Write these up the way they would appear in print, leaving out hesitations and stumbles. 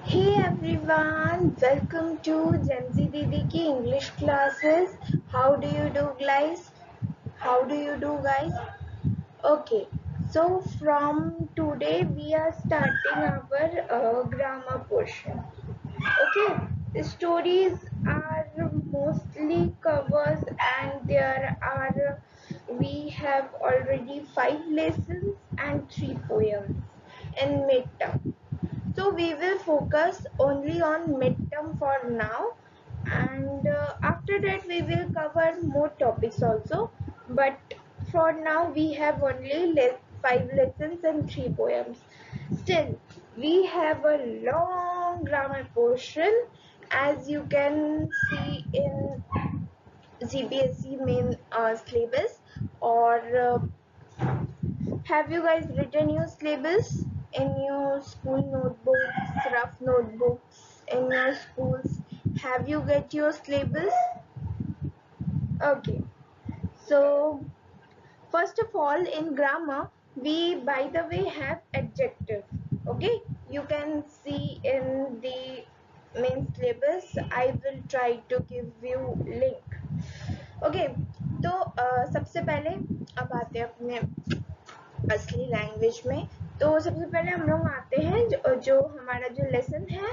Hey everyone, welcome to Janzi Didi ki English classes. How do you do, guys? How do you do, guys? Okay, so from today we are starting our grammar portion. Okay, the stories are mostly covers, and there are we have already 5 lessons and 3 poems in midterm. So we will focus only on midterm for now, and after that we will cover more topics also. But for now we have only 5 lessons and 3 poems. Still, we have a long grammar portion, as you can see in CBSE main syllabus. Or have you guys written your syllabus in your school notebooks, rough notebooks in your schools? Have you get your syllabus? Okay. So first of all, in grammar, we by the way have adjective. Okay, you can see in the main syllabus. I will try to give you link. Okay तो सबसे पहले अब आते हैं अपने असली language में। तो सबसे पहले हम लोग आते हैं जो हमारा जो लेसन है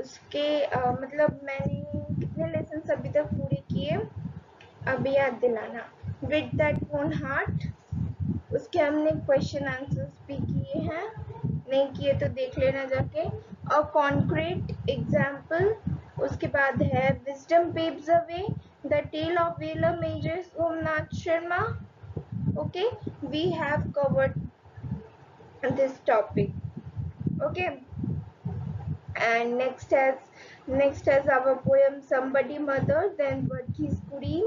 उसके मतलब मैंने कितने लेसन अभी तक पूरे किए अभी याद दिलाना। विद दैट वन हार्ट, उसके हमने क्वेश्चन आंसर्स भी किए हैं, नहीं किए तो देख लेना जाके। और कॉन्क्रीट एग्जाम्पल, उसके बाद है wisdom paves the way, the tale of valour major Somnath Sharma. Okay, we have covered this topic. Okay, and next has our poem Somebody Mother, then Varghese Puri,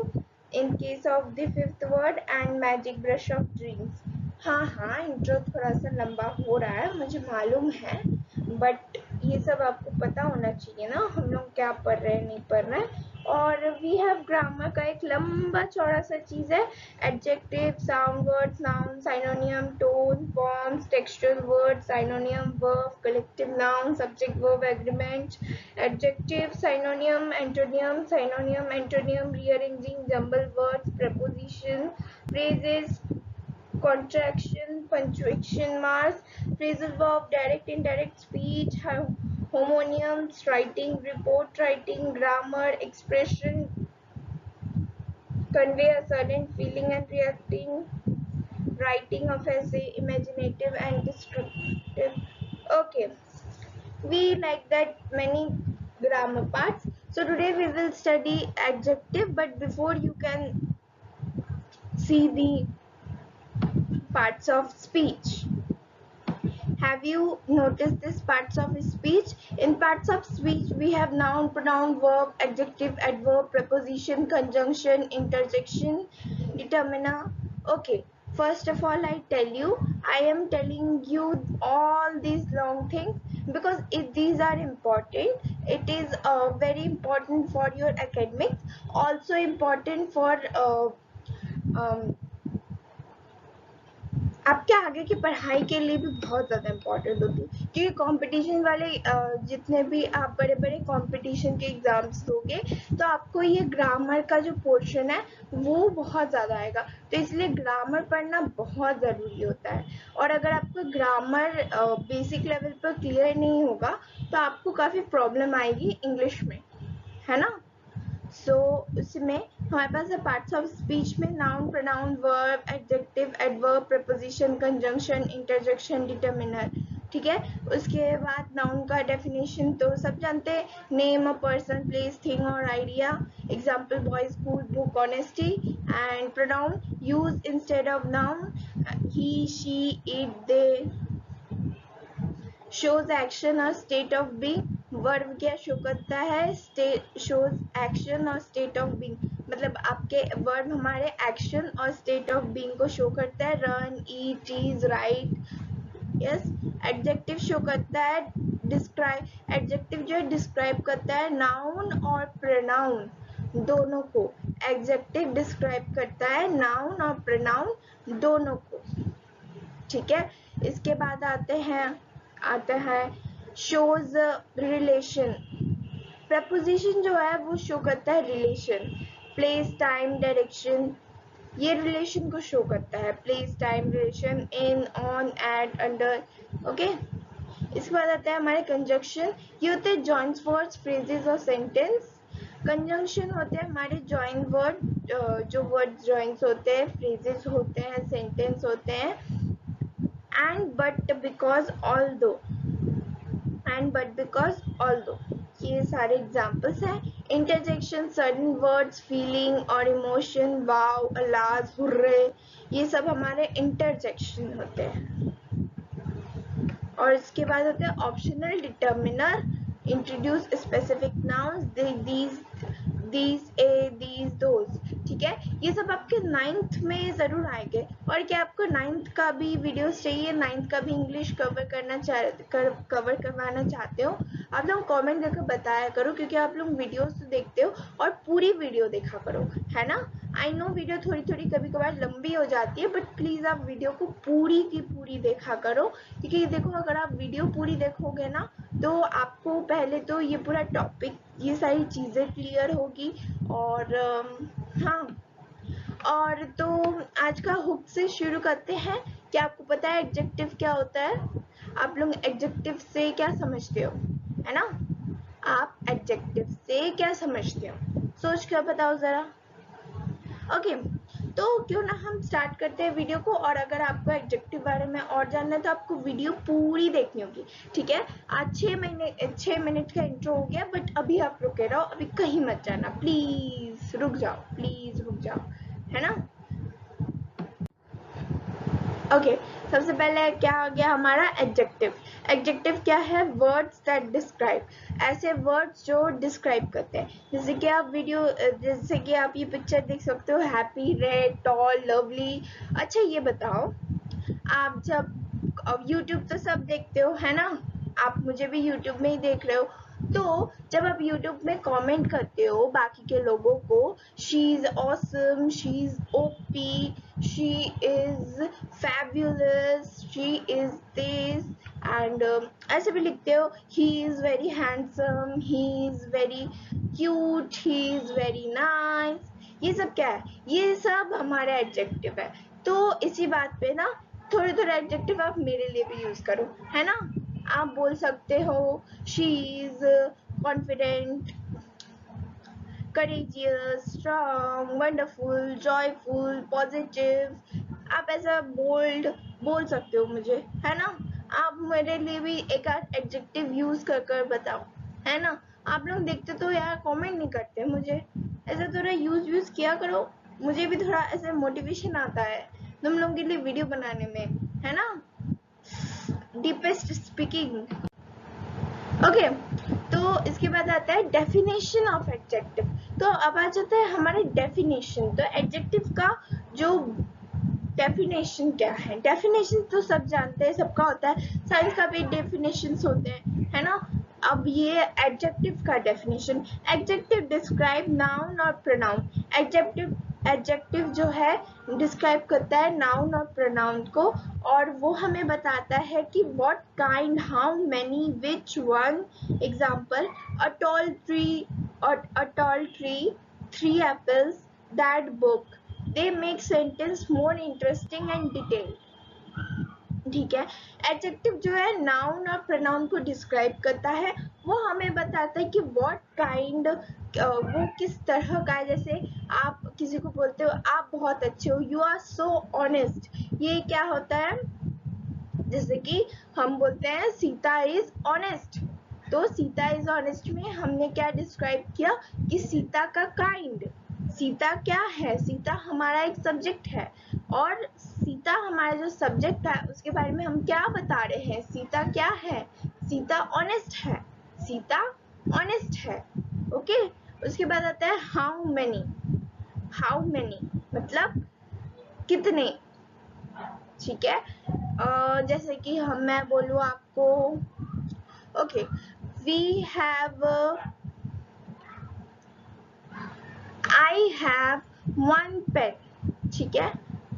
in case of the fifth word, and Magic Brush of Dreams. हाँ, intro थोड़ा सा लंबा हो रहा है, मुझे मालूम है, बट ये सब आपको पता होना चाहिए ना हम लोग क्या पढ़ रहे हैं नहीं पढ़ रहे हैं। और वी हैव ग्रामर का एक लंबा चौड़ा सा चीज है, adjective, sound words, noun, synonym, tone, forms, textual word, synonym, verb, collective noun, subject verb agreement, adjective, synonym, antonym, rearranging jumble words, preposition, phrases, contraction, punctuation marks, phrasal verb, direct, indirect speech, homonyms, writing, report writing, grammar, expression, convey a certain feeling and reacting, writing of essay, imaginative and descriptive. Okay, we like that many grammar parts. So today we will study adjective, but before you can see the parts of speech. Have you noticed this parts of speech? In parts of speech, we have noun, pronoun, verb, adjective, adverb, preposition, conjunction, interjection, determiner. Okay, first of all, I tell you, I am telling you all these long things because these are important. It is very important for your academics, also important for um, आपके आगे की पढ़ाई के लिए भी बहुत ज़्यादा important होती है, क्योंकि कंपटीशन वाले जितने भी आप बड़े बड़े कंपटीशन के एग्जाम्स दोगे तो आपको ये ग्रामर का जो पोर्शन है वो बहुत ज़्यादा आएगा, तो इसलिए ग्रामर पढ़ना बहुत ज़रूरी होता है। और अगर आपका ग्रामर बेसिक लेवल पर क्लियर नहीं होगा तो आपको काफ़ी प्रॉब्लम आएगी इंग्लिश में, है ना। सो उसमें हमारे पास है पार्ट्स ऑफ स्पीच में noun, pronoun, verb, adjective, adverb, preposition, conjunction, interjection, determiner. ठीक है, उसके बाद नाउन का डेफिनेशन तो सब जानते हैं, name a person, place, thing और idea. Example boy, school, book, honesty. And pronoun use instead of noun, he, she, it, they. Shows action और स्टेट ऑफ बीइंग, वर्ब क्या शो करता है, शोज एक्शन और स्टेट ऑफ बीइंग, मतलब आपके verb हमारे action और स्टेट ऑफ बीइंग को शो करता है, run, eat, is, right. Yes, adjective show करता है डिस्क्राइब, एडजेक्टिव जो है डिस्क्राइब करता है नाउन और प्रोनाउन दोनों को, एडजेक्टिव डिस्क्राइब करता है नाउन और प्रोनाउन दोनों को। ठीक है, इसके बाद आता है shows relation. प्रपोजिशन जो है वो शो करता है रिलेशन. प्लेस, टाइम, डायरेक्शन, ये रिलेशन को शो करता है. Place, time, relation, in, on, at, under. Okay, इसके बाद आता है हमारे कंजंक्शन. ये होते हैं जॉइंट वर्ड्स, फ्रेजेस और सेंटेंस. कंजंक्शन होते हैं हमारे जॉइंट वर्ड, जो वर्ड जॉइंट्स होते हैं, फ्रेजेस होते हैं, सेंटेंस होते हैं. And, but, because, although. And, but, because, although, ये सारे एग्जाम्पल्स हैं. इंटरजेक्शन, सडन वर्ड्स, फीलिंग और इमोशन, वाव, अलाज, हुर्रे, ये सब हमारे इंटरजेक्शन होते हैं. और इसके बाद होते हैं optional determiner. Introduce specific nouns, these, A, these, those. ठीक है, ये सब आपके 9th में जरूर आएंगे. और क्या आपको 9th का भी वीडियोस चाहिए, 9th का भी इंग्लिश कवर करवाना चाहते हो, आप लोग कमेंट करके बताया करो, क्योंकि आप लोग वीडियोस तो देखते हो और पूरी वीडियो देखा करो, है ना. आई नो वीडियो थोड़ी थोड़ी कभी कभार लंबी हो जाती है, बट प्लीज आप वीडियो को पूरी की पूरी देखा करो. क्योंकि देखो, अगर आप वीडियो पूरी देखोगे ना, तो आपको पहले तो ये पूरा टॉपिक, ये सारी चीजें क्लियर होगी. और हाँ, और तो आज का हुक से शुरू करते हैं. क्या आपको पता है एडजेक्टिव क्या होता है? आप लोग एडजेक्टिव से क्या समझते हो, है ना? आप एडजेक्टिव से क्या समझते हो, सोच कर बताओ जरा. ओके, तो क्यों ना हम स्टार्ट करते हैं वीडियो को. और अगर आपको एडजेक्टिव बारे में और जानना है तो आपको वीडियो पूरी देखनी होगी. ठीक है, आज 6 मिनट का इंट्रो हो गया, बट अभी आप रुके रहो, अभी कहीं मत जाना, प्लीज रुक जाओ, प्लीज रुक जाओ, है ना. ओके, सबसे पहले क्या आ गया हमारा एडजेक्टिव. एडजेक्टिव क्या है? Words that describe. ऐसे वर्ड्स जो डिस्क्राइब करते हैं. जैसे कि आप ये पिक्चर देख सकते हो, हैप्पी, रेड, टॉल, लवली. अच्छा ये बताओ, आप जब YouTube तो सब देखते हो, है ना, आप मुझे भी YouTube में ही देख रहे हो, तो जब आप YouTube में कमेंट करते हो बाकी के लोगों को, she is awesome, she is OP, she is fabulous, she is this, and ऐसे भी लिखते हो, he is very handsome, he is very cute, he is very nice. ये सब क्या है? ये सब हमारे एडजेक्टिव है. तो इसी बात पे ना थोड़े थोड़े एडजेक्टिव आप मेरे लिए भी यूज करो, है ना. आप बोल सकते हो she is confident, courageous, strong, wonderful, joyful, positive. आप ऐसा बोल्ड बोल सकते हो मुझे, है ना. आप मेरे लिए भी एक आध एडजेक्टिव यूज कर कर बताओ, है ना. आप लोग देखते तो यार कमेंट नहीं करते मुझे, ऐसा थोड़ा यूज किया करो, मुझे भी थोड़ा ऐसे मोटिवेशन आता है तुम लोगों के लिए वीडियो बनाने में, है ना. Deepest speaking. ओके, तो इसके बाद आता है डेफिनेशन ऑफ एडजेक्टिव. तो अब आ जाता है हमारे डेफिनेशन. तो एडजेक्टिव का जो डेफिनेशन क्या है? डेफिनेशन तो सब जानते हैं, सबका होता है, साइंस का भी डेफिनेशन होते हैं, है ना. अब ये एडजेक्टिव का डेफिनेशन. एडजेक्टिव डिस्क्राइब नाउन और प्रोनाउन. एडजेक्टिव जो है डिस्क्राइब करता है नाउन और प्रोनाउन को, और वो हमें बताता है कि what kind, how many, which one. Example, a tall tree, 3 apples, that book. They make sentence more interesting and detailed. ठीक है, एडजेक्टिव जो है नाउन और प्रोनाउन को डिस्क्राइब करता है. वो हमें बताता है कि व्हाट काइंड, वो किस तरह का है. जैसे आप किसी को बोलते हो आप बहुत अच्छे हो, यू आर सो ऑनेस्ट. ये क्या होता है? जैसे कि हम बोलते हैं सीता इज ऑनेस्ट, तो सीता इज ऑनेस्ट में हमने क्या डिस्क्राइब किया कि सीता का काइंड. सीता क्या है? सीता हमारा एक सब्जेक्ट है, और सीता हमारा जो सब्जेक्ट है उसके बारे में हम क्या बता रहे हैं? सीता क्या है? सीता ऑनेस्ट है, सीता ऑनेस्ट है. ओके, उसके बाद आता है हाउ मेनी. हाउ मेनी मतलब कितने. ठीक है, जैसे कि मैं बोलूँ आपको, okay, we have, I have 1 pen. ठीक है,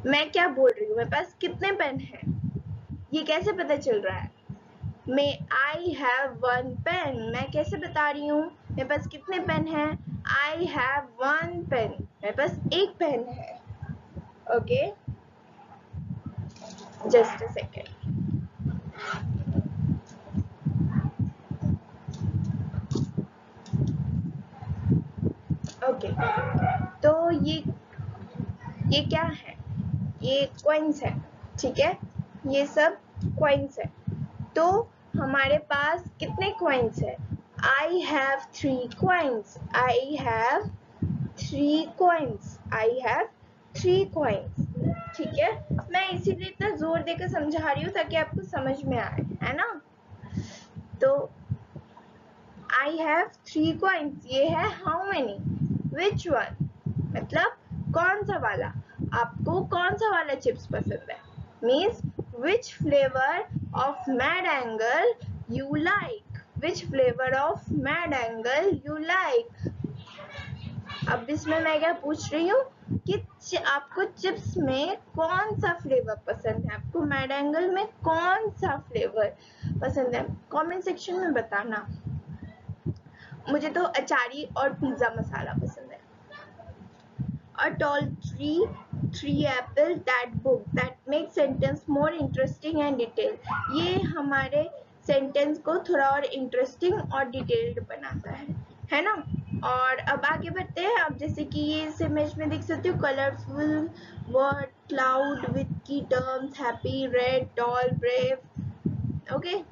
मैं क्या बोल रही हूँ, मेरे पास कितने पेन हैं, ये कैसे पता चल रहा है? में आई हैव वन पेन, मैं कैसे बता रही हूँ मेरे पास कितने पेन हैं? आई हैव वन पेन, मेरे पास एक पेन है। Okay, just a second. Okay, तो ये क्या है? ये कॉइन्स है, ठीक है, ये सब कॉइन्स है। तो हमारे पास कितने कॉइन्स है? I have 3 coins, I have 3 coins, I have 3 coins, ठीक है। मैं इसीलिए इतना जोर देकर समझा रही हूँ ताकि आपको समझ में आए, है ना। तो आई हैव 3 कॉइन्स, ये है हाउ मेनी, विच वन, मतलब कौन सा वाला, आपको कौन सा वाला चिप्स पसंद है, means which flavour of mad angle you like, which flavour of mad angle you like. अब इसमें मैं क्या पूछ रही हूँ कि आपको चिप्स में कौन सा फ्लेवर पसंद है, आपको मैड एंगल में कौन सा फ्लेवर पसंद है, कमेंट सेक्शन में बताना। मुझे तो अचारी और पिज्जा मसाला पसंद है। A tall tree, 3 apple, that book, that makes sentence more interesting and detailed. ये हमारे सेंटेंस को थोड़ा और इंटरेस्टिंग और डिटेल्ड बनाता है ना। और अब आगे बढ़ते हैं। अब जैसे कि ये इस इमेज में देख सकते हो, colourful word, cloud with key terms, happy, red, tall, brave. Okay,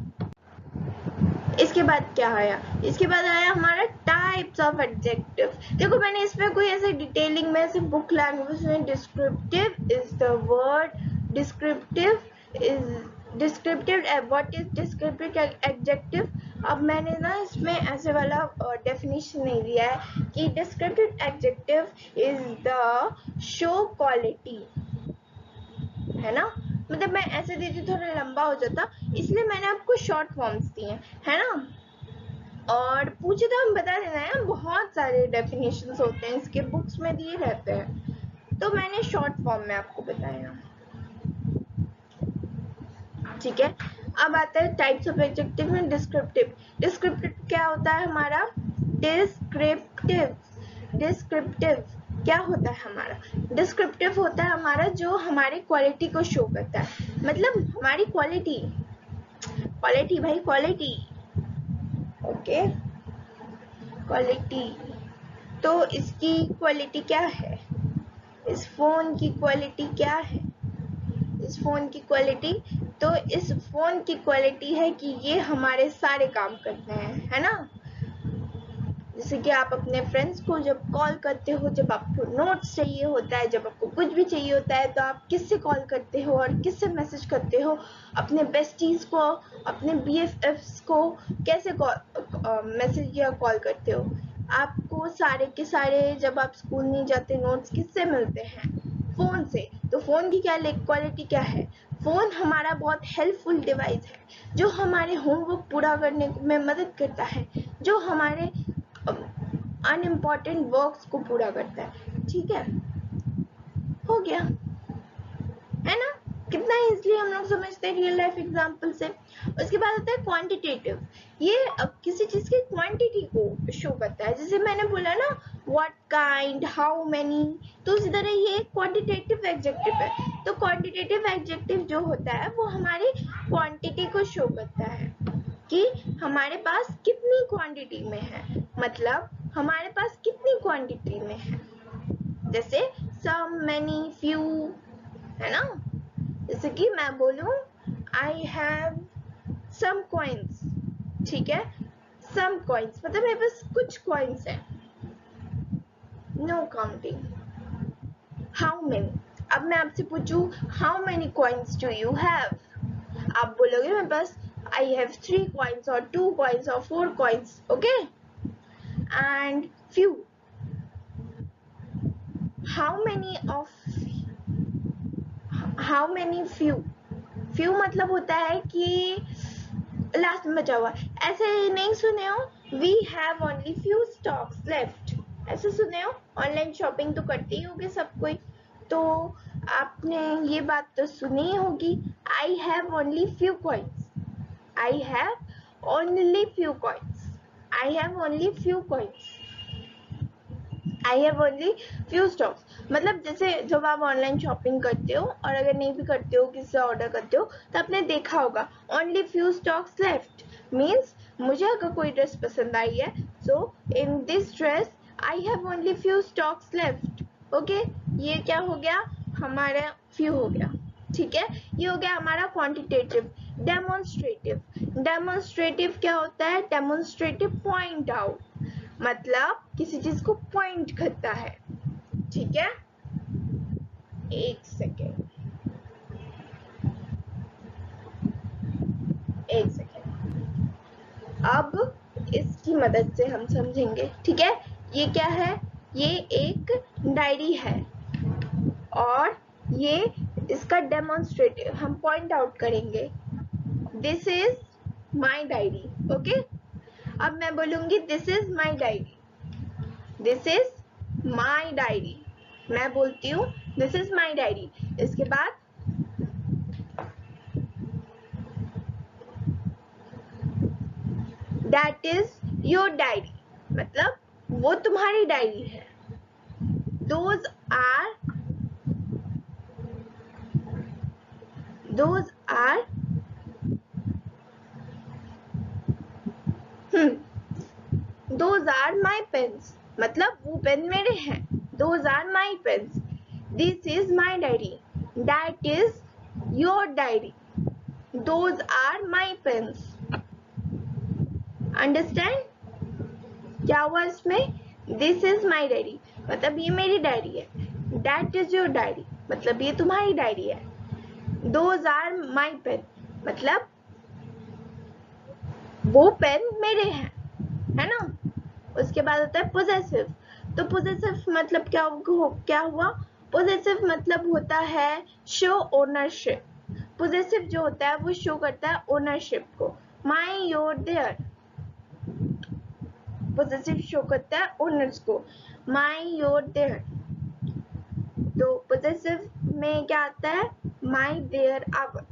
इसके बाद क्या आया? इसके बाद आया हमारा टाइप्स ऑफ एडजेक्टिव। देखो मैंने इसमें कोई ऐसे डिटेलिंग में ऐसे बुक लैंग्वेज में descriptive is the word, descriptive is descriptive, what is descriptive adjective. अब मैंने ना इसमें ऐसे वाला डेफिनेशन नहीं दिया है कि descriptive adjective is the show quality, है ना। मतलब मैं ऐसे देती थोड़ा लंबा हो जाता, इसलिए मैंने आपको शॉर्ट फॉर्म्स दिए, है ना। और पूछे तो हम बता देना है, बहुत सारे डेफिनेशंस होते हैं इसके, बुक्स में दिए रहते हैं, तो मैंने शॉर्ट फॉर्म में आपको बताया, ठीक है। अब आता है टाइप्स ऑफ एडजेक्टिव में डिस्क्रिप्टिव। डिस्क्रिप्टिव क्या होता है हमारा? डिस्क्रिप्टिव, डिस्क्रिप्टिव क्या होता है हमारा? डिस्क्रिप्टिव होता है हमारा जो हमारी क्वालिटी को शो करता है, मतलब हमारी क्वालिटी, क्वालिटी भाई, क्वालिटी, ओके, क्वालिटी। तो इसकी क्वालिटी क्या है? इस फोन की क्वालिटी क्या है? इस फोन की क्वालिटी, तो इस फोन की क्वालिटी है कि ये हमारे सारे काम करते हैं, है ना। जैसे कि आप अपने फ्रेंड्स को जब कॉल करते हो, जब आपको नोट्स चाहिए होता है, जब आपको कुछ भी चाहिए होता है, तो आप किससे कॉल करते हो और किससे मैसेज करते हो? अपने बेस्टीज को, अपने BFFs को कैसे मैसेज या कॉल करते हो? आपको सारे के सारे जब आप स्कूल नहीं जाते, नोट्स किससे मिलते हैं? फोन से। तो फोन की क्या क्वालिटी क्या है? फोन हमारा बहुत हेल्पफुल डिवाइस है जो हमारे होमवर्क पूरा करने में मदद करता है, जो हमारे अनइम्पॉर्टेंट वर्क्स को पूरा करता है, ठीक है। हो गया, है ना। कितना इजीली हम लोग समझते हैं रियल लाइफ एग्जांपल से। उसके बाद आता है क्वांटिटेटिव। ये किसी चीज की क्वांटिटी को शो करता है, जैसे मैंने बोला ना व्हाट काइंड, हाउ मेनी, तो उसी तरह ये क्वांटिटेटिव एडजेक्टिव है। तो क्वांटिटेटिव एडजेक्टिव जो होता है वो हमारी क्वांटिटी को शो करता है कि हमारे पास कितनी क्वांटिटी में है, मतलब हमारे पास कितनी क्वांटिटी में है। जैसे सम, मेनी, फ्यू, है ना। जैसे कि मैं बोलूं आई हैव सम कॉइन्स, ठीक है, सम कॉइन्स मतलब मेरे पास कुछ कॉइन्स है, नो काउंटिंग। हाउ मेनी, अब मैं आपसे पूछूं how many coins do you have, आप बोलोगे मेरे पास आई हैव 3 कॉइन्स और 2 कॉइन्स और 4 coins, okay. And few, how many few, few मतलब होता है कि लास्ट में बचा हुआ। ऐसे नहीं सुने हो, we have only few stocks left, ऐसे सुने हो। ऑनलाइन शॉपिंग तो करते ही होगे सब कोई, तो आपने ये बात तो सुनी ही होगी, I have only few coins, I have only few coins. I have only few coins. I have only few stocks. मतलब जैसे जब आप ऑनलाइन शॉपिंग करते हो और अगर नहीं भी करते हो, किसी से ऑर्डर करते हो, तो आपने देखा होगा only few stocks left means मुझे अगर कोई ड्रेस पसंद आई है, so in this dress I have only few stocks left. Okay, ये क्या हो गया, हमारा few हो गया. ठीक है, ये हो गया हमारा क्वांटिटेटिव. डेमोन्स्ट्रेटिव क्या होता है? डेमोन्स्ट्रेटिव पॉइंट आउट, मतलब किसी चीज को पॉइंट करता है. ठीक है, एक सेकेंड. अब इसकी मदद से हम समझेंगे. ठीक है, ये क्या है? ये एक डायरी है और ये इसका डेमोन्स्ट्रेटिव हम पॉइंट आउट करेंगे. This is my diary. Okay, अब मैं बोलूंगी this is my diary. This is my diary. मैं बोलती हूँ दिस इज माई डायरी. इसके बाद दैट इज योर डायरी, मतलब वो तुम्हारी डायरी है. Those are those are my pens, मतलब वो पेन मेरे हैं. Those are my pens. This is my diary. That is your diary. Those are my pens. Understand? क्या हुआ इसमें? This is my diary, मतलब ये मेरी डायरी है. That is your diary, मतलब ये तुम्हारी डायरी है. Those are my pen, मतलब वो पेन मेरे हैं, है ना. उसके बाद होता है पोजेसिव. तो पोजेसिव मतलब क्या हुआ? पोजेसिव मतलब होता है शो ओनरशिप. पोजेसिव जो होता है वो शो करता है ओनरशिप को. माई, योर, देयर. पोजेसिव शो करता है ओनर्स को. माई, योर, देयर. तो पोजेसिव में क्या आता है? माई, देयर, आवर.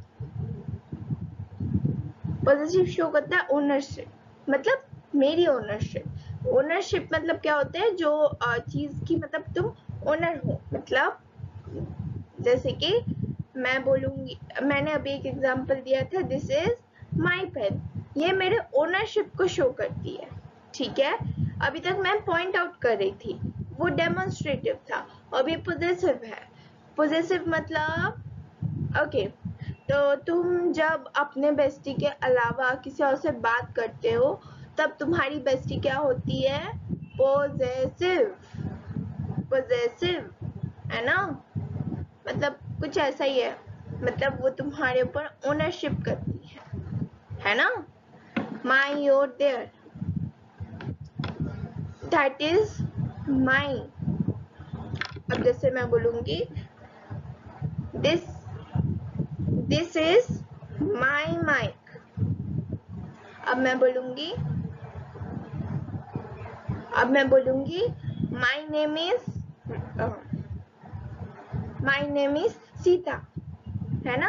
पोजेसिव शो करता है ओनरशिप, मतलब मेरी ओनरशिप. ओनरशिप मतलब क्या होता है? जो चीज की मतलब तुम ओनर हो. मतलब जैसे कि मैं बोलूंगी, मैंने अभी एक एग्जांपल दिया था, दिस इज माई पेन. ये मेरे ओनरशिप को शो करती है. ठीक है, अभी तक मैं पॉइंट आउट कर रही थी, वो डेमोन्स्ट्रेटिव था. अब ये पोजेसिव है. पोजेसिव मतलब ओके, तो तुम जब अपने बेस्टी के अलावा किसी और से बात करते हो तब तुम्हारी बेस्टी क्या होती है? पोजेसिव. पोजेसिव है ना, मतलब कुछ ऐसा ही है, मतलब वो तुम्हारे ऊपर ओनरशिप करती है ना. My, your, their. That is my. अब जैसे मैं बोलूंगी दिस इज माई माइक. अब मैं बोलूंगी माई नेम इज सीता, है ना.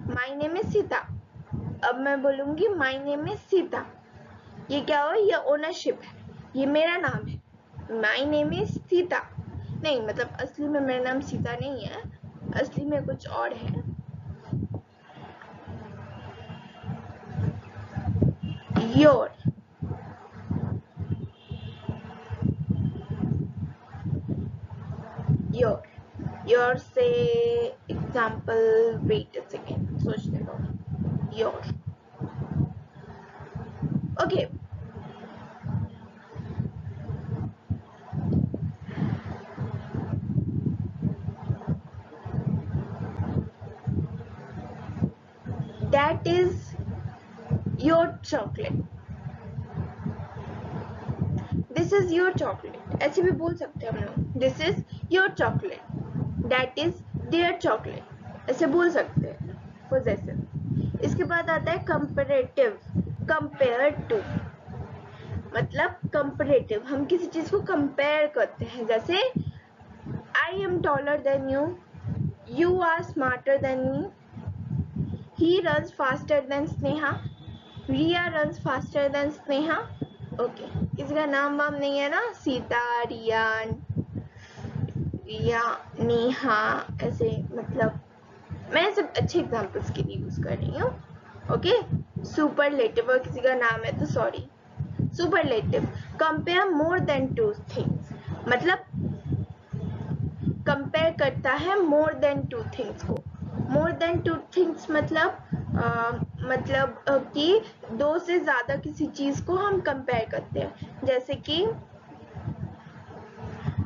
My name is Sita. अब मैं बोलूंगी माई नेम इज सीता. ये क्या हो? ये ओनरशिप है, ये मेरा नाम है. My name is Sita. नहीं, मतलब असली में मेरा नाम सीता नहीं है, असली में कुछ और है. योर. योर से एग्जाम्पल, वेट अ सेकेंड, सोचने दो. Your. Okay, that is your chocolate. This is your chocolate. ऐसे भी बोल सकते हैं हम लोग. This is your chocolate. That is their chocolate. ऐसे बोल सकते हैं. पोजेसिव. इसके बाद आता है कंपैरेटिव. कंपेयर टू, मतलब कंपैरेटिव, हम किसी चीज को कंपेयर करते हैं. जैसे I am taller than you, you are smarter than me, he runs faster than Sneha. Riya runs faster than Sneha. Okay, किसी का नाम वाम नहीं है ना, सीता, रिया, नेहा, ऐसे मतलब मैं सब अच्छे एग्जाम्पल्स के लिए यूज कर रही हूँ। ओके, सुपरलेटिव और किसी का नाम है तो sorry. Superlative, compare more than two things, मतलब कंपेयर करता है मोर देन टू थिंग्स को। मोर देन टू थिंग्स मतलब कि दो से ज्यादा किसी चीज को हम कंपेयर करते हैं, जैसे कि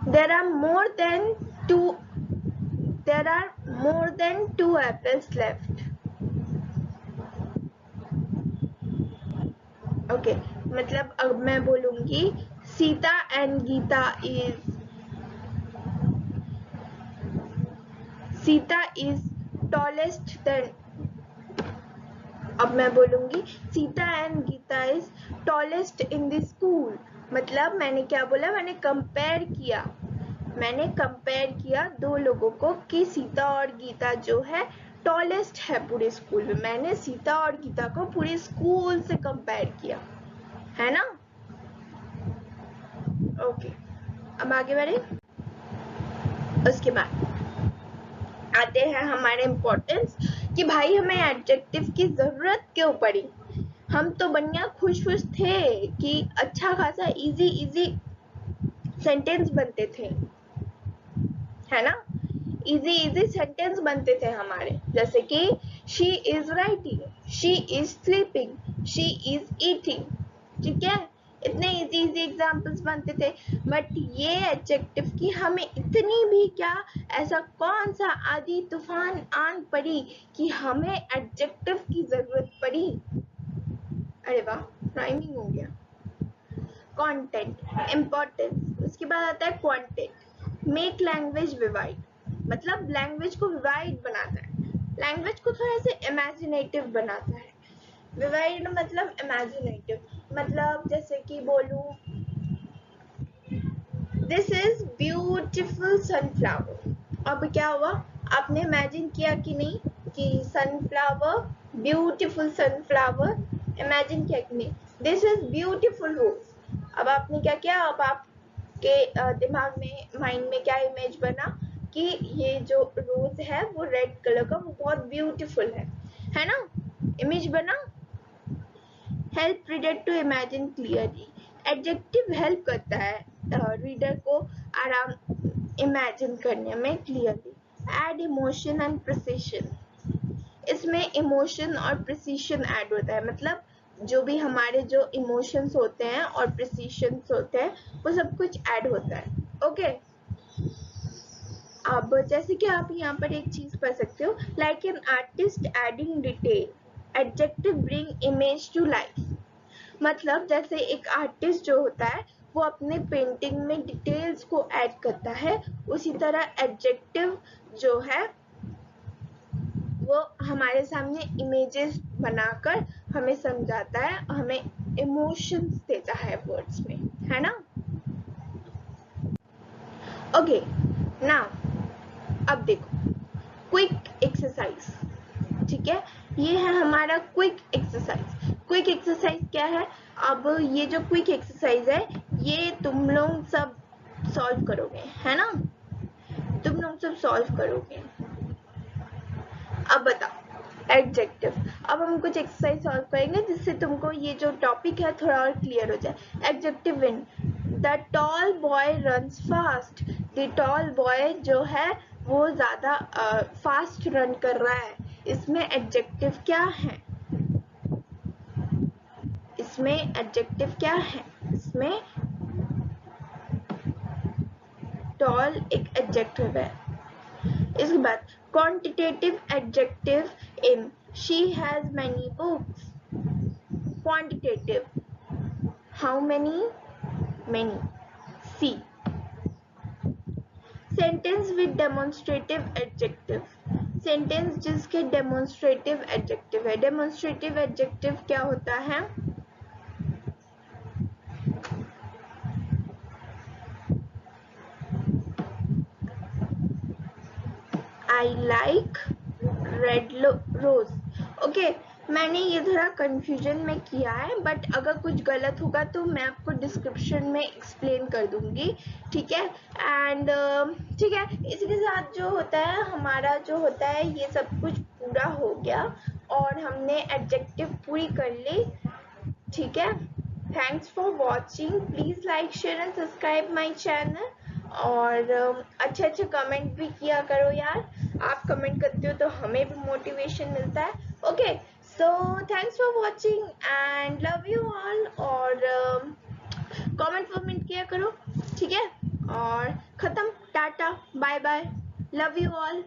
there are more than two apples left. Okay, मतलब अब मैं बोलूंगी Sita and Gita is tallest than, अब मैं बोलूंगी Sita and Gita is tallest in the school. मतलब मैंने क्या बोला, मैंने कंपेयर किया दो लोगों को कि सीता और गीता जो है टॉलेस्ट है पूरे स्कूल में। मैंने सीता और गीता को पूरे स्कूल से कंपेयर किया, है ना। ओके, अब आगे बढ़े। उसके बाद आते हैं हमारे इम्पोर्टेंस कि भाई हमें एडजेक्टिव की जरूरत क्यों पड़ी। हम तो बढ़िया खुश थे कि अच्छा खासा इजी सेंटेंस बनते थे, है ना। इजी सेंटेंस बनते थे हमारे, जैसे कि she is writing, she is sleeping, she is eating, ठीक है। इतने इजी एग्जाम्पल्स बनते थे। बट ये एडजेक्टिव की हमें इतनी भी क्या, ऐसा कौन सा आधी तूफान आन पड़ी कि हमें एडजेक्टिव की जरूरत पड़ी। अरे वाह, राइमिंग हो गया। कंटेंट, इम्पोर्टेंस, उसके बाद आता है क्वांटिटी। मेक लैंग्वेज विवाइड, मतलब लैंग्वेज को विवाइड बनाता है, लैंग्वेज को थोड़ा सा इमेजिनेटिव बनाता है। विवाइड मतलब इमेजिनेटिव, मतलब जैसे कि बोलूं दिस इज ब्यूटीफुल सनफ्लावर। अब क्या हुआ, आपने इमेजिन किया कि नहीं कि सनफ्लावर, ब्यूटीफुल सनफ्लावर, इमेजिन किया कि नहीं। दिस इज ब्यूटीफुल रोज, अब आपने क्या किया, अब आपके दिमाग में, माइंड में क्या इमेज बना कि ये जो रोज है वो रेड कलर का, वो बहुत ब्यूटीफुल है ना, इमेज बना। Help reader to imagine clearly, adjective help करता है रीडर को आराम इमेजिन करने में clearly. Add emotion and precision, इसमें इमोशन और प्रिसिशन ऐड होता है, मतलब जो भी हमारे जो इमोशंस होते हैं और प्रिसिशंस होते हैं वो सब कुछ ऐड होता है। ओके, अब जैसे कि आप यहाँ पर एक चीज पढ़ सकते हो, like an artist adding detail, adjective bring image to life. मतलब जैसे एक आर्टिस्ट जो होता है वो अपने पेंटिंग में डिटेल्स को ऐड करता है, उसी तरह एडजेक्टिव जो है वो हमारे सामने इमेजेस बनाकर हमें समझाता है, हमें इमोशंस देता है वर्ड्स में, है ना। ओके, नाउ अब देखो क्विक एक्सरसाइज, ठीक है। ये है हमारा क्विक एक्सरसाइज। क्विक एक्सरसाइज क्या है, अब ये जो क्विक एक्सरसाइज है ये तुम लोग सब सॉल्व करोगे, है ना, तुम लोग सब सॉल्व करोगे। अब बताओ एडजेक्टिव, अब हम कुछ एक्सरसाइज सॉल्व करेंगे जिससे तुमको ये जो टॉपिक है थोड़ा और क्लियर हो जाए। Adjective win, the tall boy runs fast, the tall boy जो है वो ज्यादा फास्ट रन कर रहा है, इसमें एडजेक्टिव क्या है, इसमें एडजेक्टिव क्या है, इसमें टॉल एक एडजेक्टिव है। इसके बाद quantitative adjective in, she has many books. Quantitative, how many, many, see. Sentence with demonstrative adjective, sentence जिसके डेमोन्स्ट्रेटिव एडजेक्टिव है। डेमोन्स्ट्रेटिव एडजेक्टिव क्या होता है, I like red rose. Okay, मैंने ये थोड़ा कंफ्यूजन में किया है, बट अगर कुछ गलत होगा तो मैं आपको डिस्क्रिप्शन में एक्सप्लेन कर दूंगी, ठीक है। एंड ठीक है, इसी के साथ जो होता है हमारा जो होता है ये सब कुछ पूरा हो गया और हमने एडजेक्टिव पूरी कर ली, ठीक है। Thanks for watching, please like share and subscribe my channel. और अच्छे अच्छे कमेंट भी किया करो यार, आप कमेंट करते हो तो हमें भी मोटिवेशन मिलता है। Okay, so thanks for watching and love you all. और कमेंट वमेंट किया करो, ठीक है। और खत्म, tata bye bye, love you all.